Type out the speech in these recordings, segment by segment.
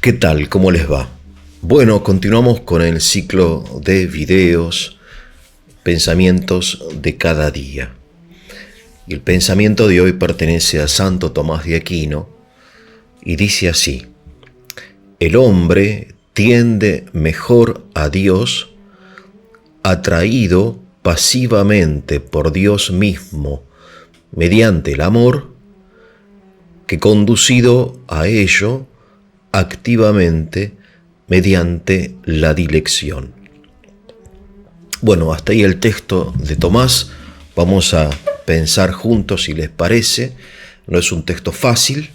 ¿Qué tal? ¿Cómo les va? Bueno, continuamos con el ciclo de videos, pensamientos de cada día. Y el pensamiento de hoy pertenece a Santo Tomás de Aquino y dice así: el hombre tiende mejor a Dios atraído pasivamente por Dios mismo mediante el amor que conducido a ello activamente mediante la dilección. Bueno, hasta ahí el texto de Tomás. Vamos a pensar juntos si les parece. No es un texto fácil.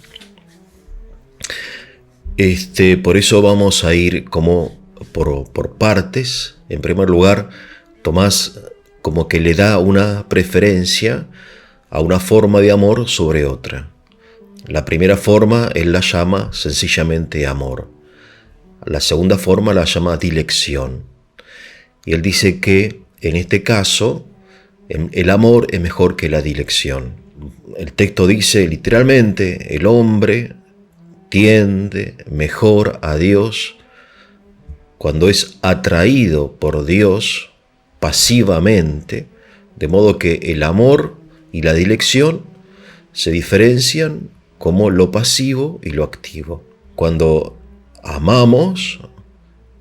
Por eso vamos a ir como por partes. En primer lugar, Tomás como que le da una preferencia a una forma de amor sobre otra. La primera forma él la llama sencillamente amor. La segunda forma la llama dilección. Y él dice que en este caso el amor es mejor que la dilección. El texto dice literalmente: el hombre tiende mejor a Dios cuando es atraído por Dios pasivamente, de modo que el amor y la dilección se diferencian como lo pasivo y lo activo. Cuando amamos,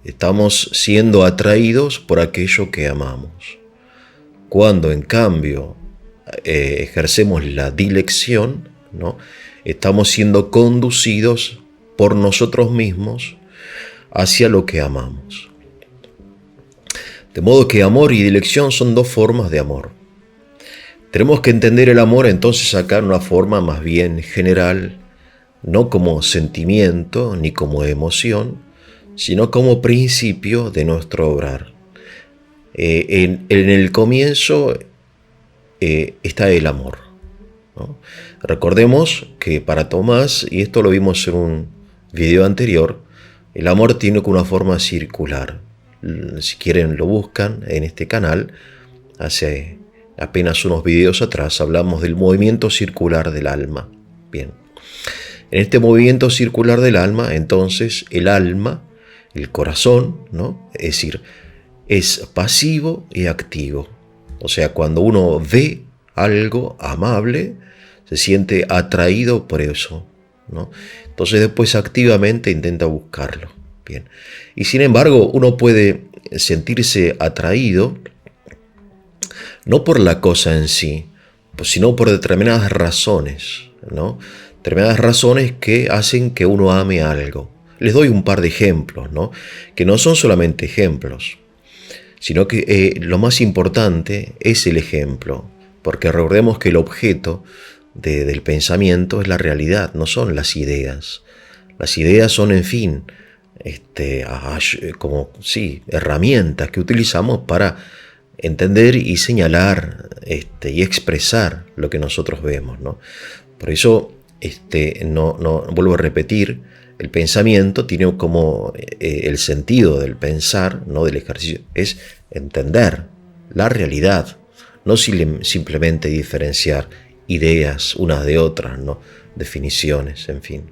estamos siendo atraídos por aquello que amamos. Cuando en cambio ejercemos la dilección, ¿no?, estamos siendo conducidos por nosotros mismos hacia lo que amamos. De modo que amor y dilección son dos formas de amor. Tenemos que entender el amor entonces acá en una forma más bien general, no como sentimiento ni como emoción, sino como principio de nuestro obrar. En el comienzo está el amor, ¿no? Recordemos que para Tomás, y esto lo vimos en un video anterior, el amor tiene una forma circular. Si quieren lo buscan en este canal. Hace apenas unos videos atrás hablamos del movimiento circular del alma. Bien. En este movimiento circular del alma, entonces, el alma, el corazón, ¿no?, es decir, es pasivo y activo. O sea, cuando uno ve algo amable, se siente atraído por eso, ¿no? Entonces después activamente intenta buscarlo. Bien. Y sin embargo, uno puede sentirse atraído no por la cosa en sí, sino por determinadas razones, ¿no? Determinadas razones que hacen que uno ame algo. Les doy un par de ejemplos, ¿no?, que no son solamente ejemplos, sino que lo más importante es el ejemplo, porque recordemos que el objeto del pensamiento es la realidad, no son las ideas. Las ideas son, en fin, herramientas que utilizamos para entender y señalar y expresar lo que nosotros vemos, ¿no? Por eso, no vuelvo a repetir, el pensamiento tiene como el sentido del pensar, no del ejercicio, es entender la realidad, no simplemente diferenciar ideas unas de otras, ¿no?, definiciones, en fin,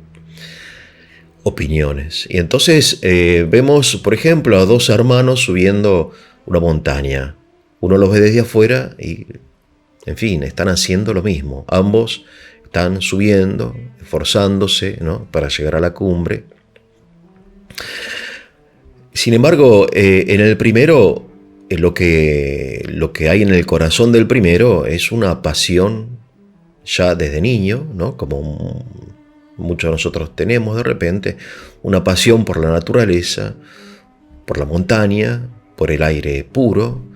opiniones. Y entonces vemos, por ejemplo, a dos hermanos subiendo una montaña. Uno los ve desde afuera y, en fin, están haciendo lo mismo. Ambos están subiendo, esforzándose, ¿no?, para llegar a la cumbre. Sin embargo, en el primero, lo que hay en el corazón del primero es una pasión ya desde niño, ¿no?, como muchos de nosotros tenemos de repente, una pasión por la naturaleza, por la montaña, por el aire puro,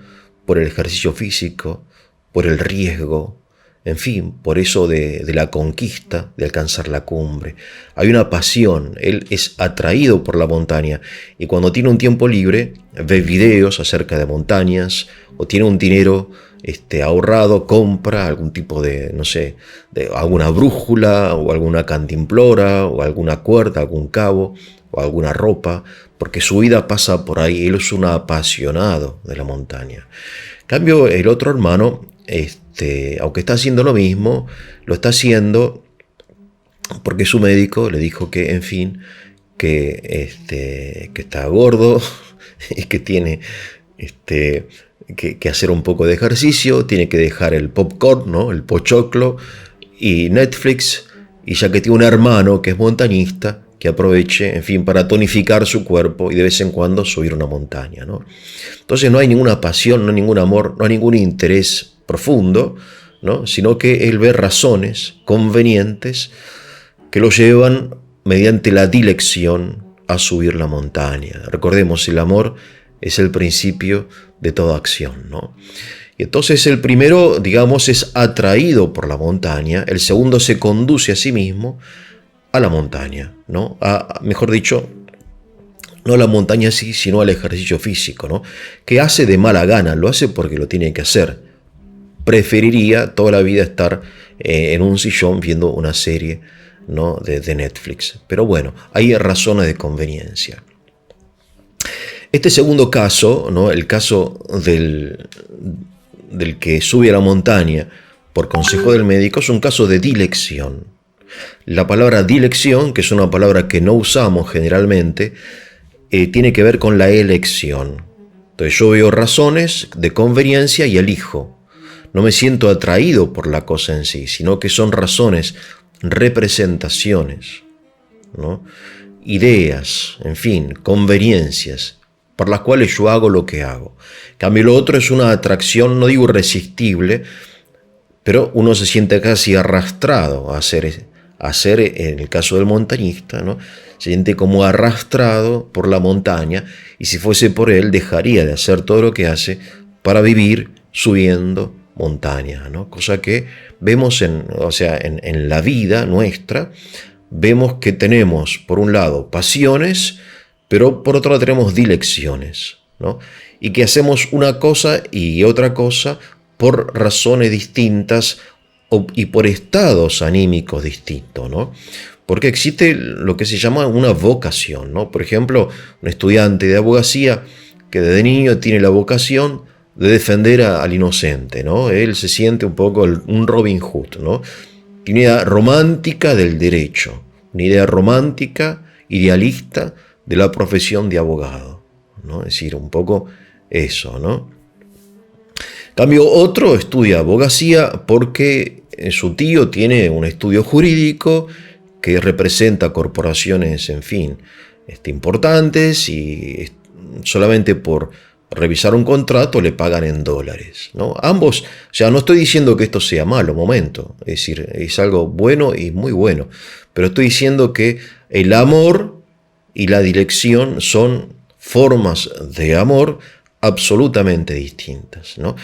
por el ejercicio físico, por el riesgo, en fin, por eso de la conquista, de alcanzar la cumbre. Hay una pasión, él es atraído por la montaña y cuando tiene un tiempo libre ve videos acerca de montañas o tiene un dinero ahorrado, compra algún tipo de, no sé, de alguna brújula o alguna cantimplora o alguna cuerda, algún cabo o alguna ropa, porque su vida pasa por ahí. Él es un apasionado de la montaña. En cambio, el otro hermano, aunque está haciendo lo mismo, lo está haciendo porque su médico le dijo que, en fin, que está gordo y que tiene que hacer un poco de ejercicio, tiene que dejar el popcorn, ¿no? El pochoclo y Netflix, y ya que tiene un hermano que es montañista, que aproveche, en fin, para tonificar su cuerpo y de vez en cuando subir una montaña, ¿no? Entonces no hay ninguna pasión, no hay ningún amor, no hay ningún interés profundo, ¿no? Sino que él ve razones convenientes que lo llevan mediante la dilección a subir la montaña. Recordemos, el amor es el principio de toda acción, ¿no? Y entonces el primero, digamos, es atraído por la montaña, el segundo se conduce a sí mismo a la montaña, ¿no? Mejor dicho, no a la montaña sí, sino al ejercicio físico, ¿no? Que hace de mala gana, lo hace porque lo tiene que hacer. Preferiría toda la vida estar en un sillón viendo una serie, ¿no? de Netflix. Pero bueno, hay razones de conveniencia. Este segundo caso, ¿no? El caso del que sube a la montaña por consejo del médico, es un caso de dilección. La palabra dilección, que es una palabra que no usamos generalmente, tiene que ver con la elección. Entonces yo veo razones de conveniencia y elijo. No me siento atraído por la cosa en sí, sino que son razones, representaciones, ¿no? Ideas, en fin, conveniencias, por las cuales yo hago lo que hago. En cambio, lo otro es una atracción, no digo irresistible, pero uno se siente casi arrastrado a hacer, en el caso del montañista, ¿no? Se siente como arrastrado por la montaña, y si fuese por él, dejaría de hacer todo lo que hace para vivir subiendo montañas, ¿no? Cosa que vemos en la vida nuestra, vemos que tenemos, por un lado, pasiones, pero por otro lado tenemos dilecciones, ¿no? Y que hacemos una cosa y otra cosa por razones distintas y por estados anímicos distintos, ¿no? Porque existe lo que se llama una vocación, ¿no? Por ejemplo, un estudiante de abogacía que desde niño tiene la vocación de defender al inocente, ¿no? Él se siente un poco un Robin Hood, ¿no? Tiene una idea romántica del derecho, una idea romántica, idealista de la profesión de abogado, ¿no? Es decir, un poco eso, ¿no? En cambio, otro estudia abogacía porque su tío tiene un estudio jurídico que representa corporaciones, en fin, importantes, y solamente por revisar un contrato le pagan en dólares, ¿no? Ambos, o sea, no estoy diciendo que esto sea malo, momento, es decir, es algo bueno y muy bueno, pero estoy diciendo que el amor y la dilección son formas de amor absolutamente distintas, ¿no?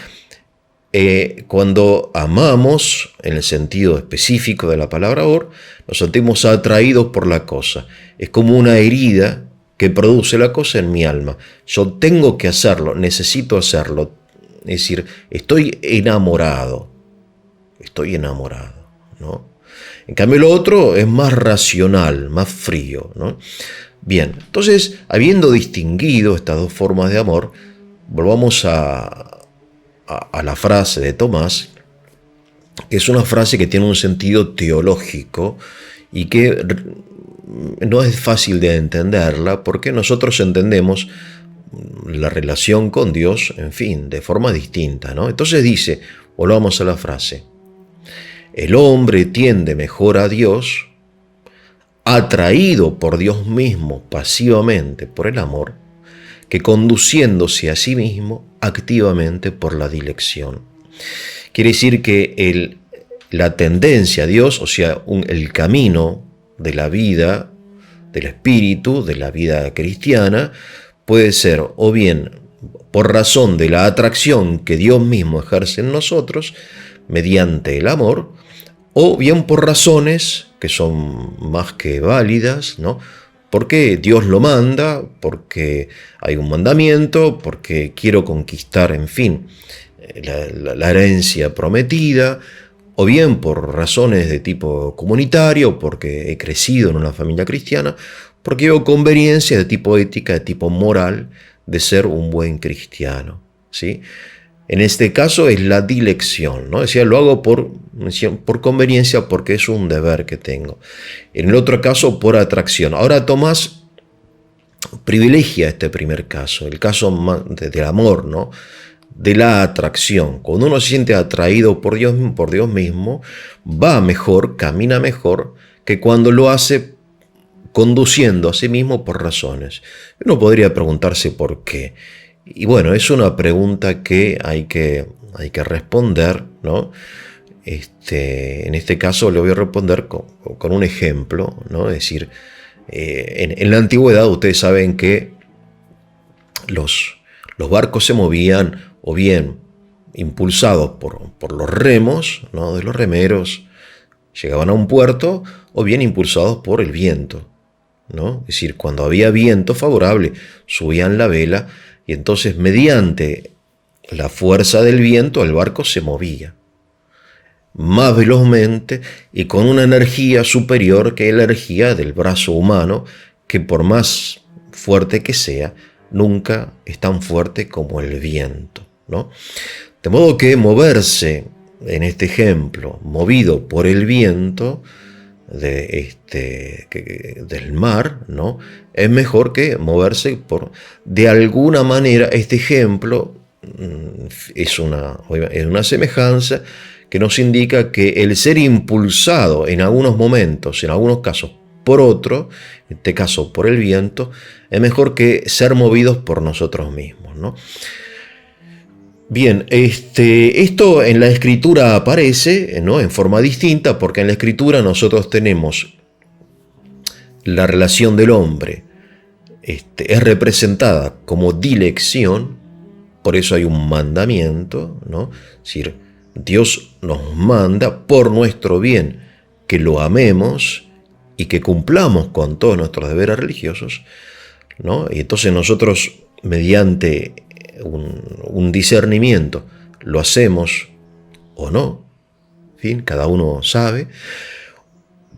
Cuando amamos, en el sentido específico de la palabra amor, nos sentimos atraídos por la cosa. Es como una herida que produce la cosa en mi alma. Yo tengo que hacerlo, necesito hacerlo. Es decir, estoy enamorado, ¿no? En cambio, lo otro es más racional, más frío, ¿no? Bien, entonces, habiendo distinguido estas dos formas de amor, volvamos a la frase de Tomás, que es una frase que tiene un sentido teológico y que no es fácil de entenderla porque nosotros entendemos la relación con Dios, en fin, de forma distinta, ¿no? Entonces dice, volvamos a la frase, el hombre tiende mejor a Dios, atraído por Dios mismo pasivamente por el amor, que conduciéndose a sí mismo activamente por la dilección. Quiere decir que la tendencia a Dios, o sea, el camino de la vida, del espíritu, de la vida cristiana, puede ser o bien por razón de la atracción que Dios mismo ejerce en nosotros, mediante el amor, o bien por razones que son más que válidas, ¿no? Porque Dios lo manda, porque hay un mandamiento, porque quiero conquistar, en fin, la herencia prometida, o bien por razones de tipo comunitario, porque he crecido en una familia cristiana, porque veo conveniencia de tipo ética, de tipo moral, de ser un buen cristiano, ¿sí? En este caso es la dilección, ¿no? Decía, lo hago por conveniencia porque es un deber que tengo. En el otro caso, por atracción. Ahora Tomás privilegia este primer caso, el caso del amor, ¿no? De la atracción. Cuando uno se siente atraído por Dios mismo, va mejor, camina mejor que cuando lo hace conduciendo a sí mismo por razones. Uno podría preguntarse por qué. Y bueno, es una pregunta que hay que responder, ¿no? En este caso le voy a responder con un ejemplo, ¿no? Es decir, en la antigüedad ustedes saben que los barcos se movían o bien impulsados por los remos, ¿no? De los remeros, llegaban a un puerto, o bien impulsados por el viento, ¿no? Es decir, cuando había viento favorable, subían la vela y entonces mediante la fuerza del viento el barco se movía más velozmente y con una energía superior que la energía del brazo humano, que por más fuerte que sea, nunca es tan fuerte como el viento, ¿no? De modo que moverse, en este ejemplo, movido por el viento del mar, ¿no? Es mejor que moverse de alguna manera. Este ejemplo es una semejanza que nos indica que el ser impulsado en algunos momentos, en algunos casos por otro, en este caso por el viento, es mejor que ser movidos por nosotros mismos, ¿no? Bien, esto en la Escritura aparece, ¿no? En forma distinta, porque en la Escritura nosotros tenemos la relación del hombre, es representada como dilección, por eso hay un mandamiento, ¿no? Es decir, Dios nos manda por nuestro bien que lo amemos y que cumplamos con todos nuestros deberes religiosos, ¿no? Y entonces nosotros, mediante un discernimiento, lo hacemos o no, en fin, cada uno sabe.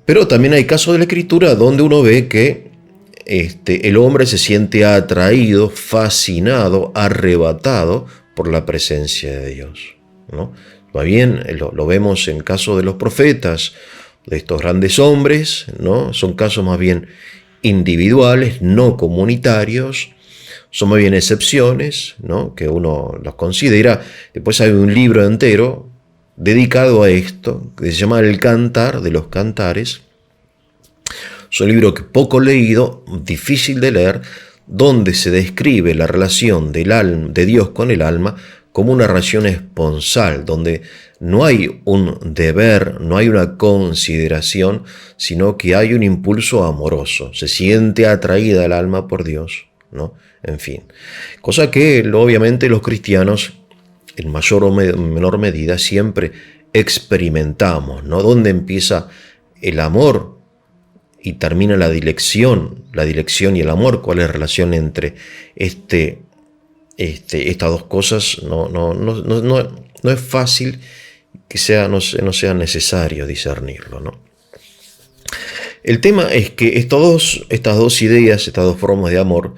Pero también hay casos de la Escritura donde uno ve que el hombre se siente atraído, fascinado, arrebatado por la presencia de Dios, ¿no? Más bien lo vemos en caso de los profetas, de estos grandes hombres, ¿no? Son casos más bien individuales, no comunitarios, son más bien excepciones, ¿no? Que uno los considera. Después hay un libro entero dedicado a esto, que se llama El Cantar de los Cantares. Es un libro que poco leído, difícil de leer, donde se describe la relación de Dios con el alma como una relación esponsal, donde no hay un deber, no hay una consideración, sino que hay un impulso amoroso. Se siente atraída el alma por Dios, ¿no? En fin, cosa que obviamente los cristianos, en mayor o menor medida, siempre experimentamos, ¿no? ¿Dónde empieza el amor y termina la dilección y el amor? ¿Cuál es la relación entre estas dos cosas? No es fácil que no sea necesario discernirlo, ¿no? El tema es que estas dos ideas, estas dos formas de amor,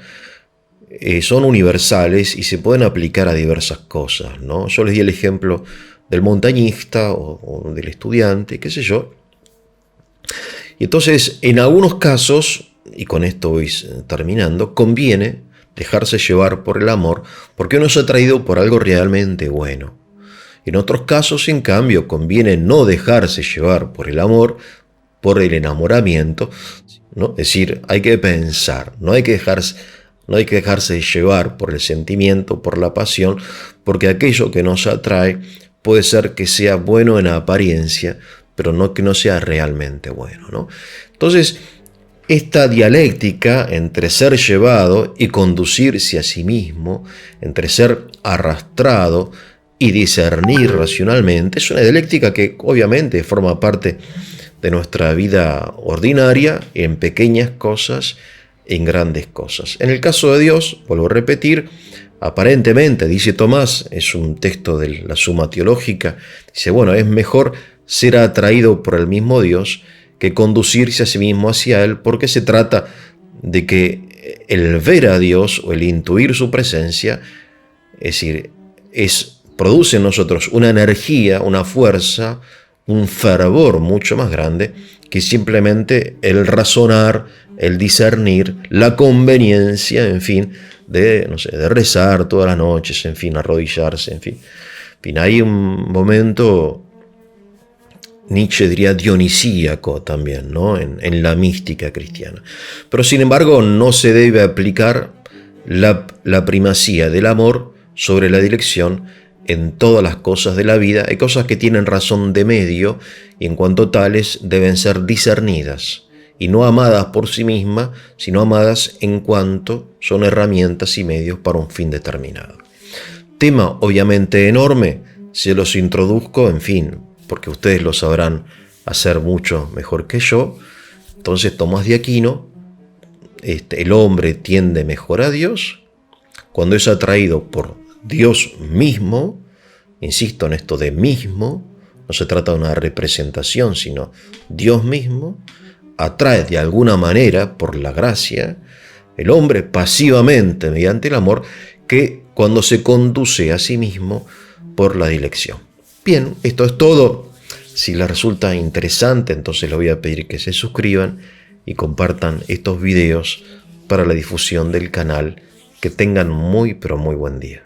son universales y se pueden aplicar a diversas cosas, ¿no? Yo les di el ejemplo del montañista o del estudiante, qué sé yo. Y entonces, en algunos casos, y con esto voy terminando, conviene dejarse llevar por el amor porque uno es atraído por algo realmente bueno. En otros casos, en cambio, conviene no dejarse llevar por el amor, por el enamoramiento, ¿no? Es decir, hay que pensar, no hay que dejarse llevar por el sentimiento, por la pasión, porque aquello que nos atrae puede ser que sea bueno en apariencia, pero no que no sea realmente bueno, ¿no? Entonces, esta dialéctica entre ser llevado y conducirse a sí mismo, entre ser arrastrado y discernir racionalmente, es una dialéctica que obviamente forma parte de nuestra vida ordinaria, en pequeñas cosas, en grandes cosas. En el caso de Dios, vuelvo a repetir, aparentemente, dice Tomás, es un texto de la Suma Teológica, dice, bueno, es mejor ser atraído por el mismo Dios que conducirse a sí mismo hacia Él, porque se trata de que el ver a Dios o el intuir su presencia, es decir, produce en nosotros una energía, una fuerza, un fervor mucho más grande que simplemente el razonar, el discernir, la conveniencia, en fin, de, no sé, de rezar todas las noches, en fin, arrodillarse, en fin. En fin, hay un momento, Nietzsche diría dionisíaco también, ¿no? En la mística cristiana. Pero sin embargo no se debe aplicar la primacía del amor sobre la dirección en todas las cosas de la vida. Hay cosas que tienen razón de medio y en cuanto tales deben ser discernidas y no amadas por sí mismas, sino amadas en cuanto son herramientas y medios para un fin determinado. Tema obviamente enorme, se los introduzco, en fin, porque ustedes lo sabrán hacer mucho mejor que yo. Entonces Tomás de Aquino, el hombre tiende mejor a Dios cuando es atraído por Dios mismo. Insisto en esto de mismo, no se trata de una representación, sino Dios mismo atrae de alguna manera por la gracia el hombre pasivamente mediante el amor, que cuando se conduce a sí mismo por la dilección. Bien, esto es todo. Si les resulta interesante, entonces les voy a pedir que se suscriban y compartan estos videos para la difusión del canal. Que tengan muy pero muy buen día.